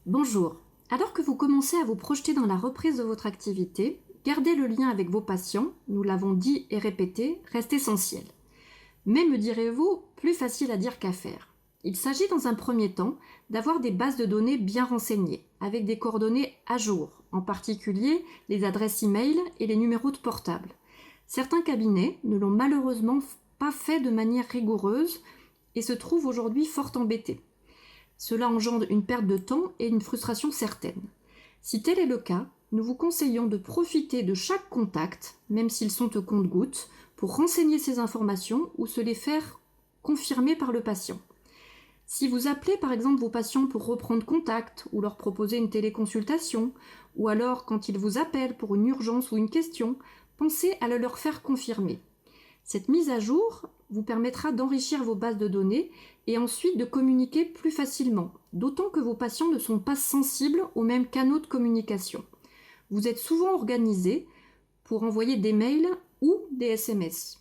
Bonjour. Alors que vous commencez à vous projeter dans la reprise de votre activité, garder le lien avec vos patients, nous l'avons dit et répété, reste essentiel. Mais me direz-vous, plus facile à dire qu'à faire. Il s'agit dans un premier temps d'avoir des bases de données bien renseignées, avec des coordonnées à jour, en particulier les adresses e-mail et les numéros de portable. Certains cabinets ne l'ont malheureusement pas fait de manière rigoureuse et se trouvent aujourd'hui fort embêtés. Cela engendre une perte de temps et une frustration certaine. Si tel est le cas, nous vous conseillons de profiter de chaque contact, même s'ils sont au compte-gouttes, pour renseigner ces informations ou se les faire confirmer par le patient. Si vous appelez par exemple vos patients pour reprendre contact ou leur proposer une téléconsultation, ou alors quand ils vous appellent pour une urgence ou une question, pensez à le leur faire confirmer. Cette mise à jour vous permettra d'enrichir vos bases de données et ensuite de communiquer plus facilement, d'autant que vos patients ne sont pas sensibles aux mêmes canaux de communication. Vous êtes souvent organisé pour envoyer des mails ou des SMS.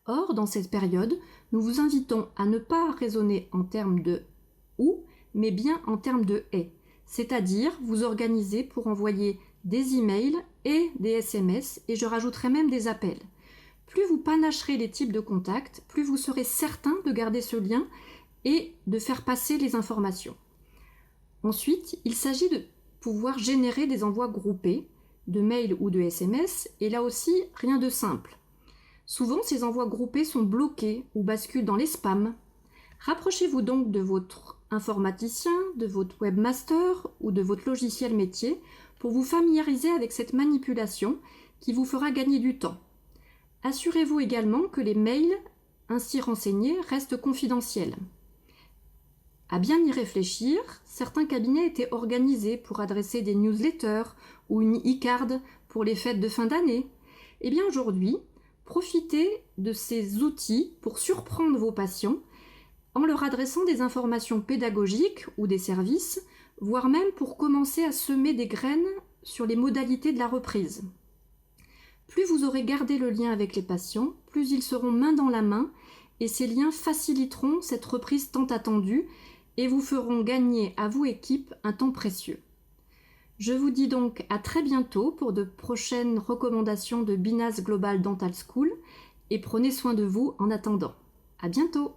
Or, dans cette période, nous vous invitons à ne pas raisonner en termes de « ou », mais bien en termes de « et », c'est-à-dire vous organiser pour envoyer des emails et des SMS, et je rajouterai même des appels. Plus vous panacherez les types de contacts, plus vous serez certain de garder ce lien et de faire passer les informations. Ensuite, il s'agit de pouvoir générer des envois groupés, de mails ou de SMS, et là aussi, rien de simple. Souvent, ces envois groupés sont bloqués ou basculent dans les spams. Rapprochez-vous donc de votre informaticien, de votre webmaster ou de votre logiciel métier pour vous familiariser avec cette manipulation qui vous fera gagner du temps. Assurez-vous également que les mails ainsi renseignés restent confidentiels. À bien y réfléchir, certains cabinets étaient organisés pour adresser des newsletters ou une e-card pour les fêtes de fin d'année. Eh bien aujourd'hui, profitez de ces outils pour surprendre vos patients en leur adressant des informations pédagogiques ou des services, voire même pour commencer à semer des graines sur les modalités de la reprise. Plus vous aurez gardé le lien avec les patients, plus ils seront main dans la main et ces liens faciliteront cette reprise tant attendue et vous feront gagner à vous équipe un temps précieux. Je vous dis donc à très bientôt pour de prochaines recommandations de Binas Global Dental School et prenez soin de vous en attendant. À bientôt!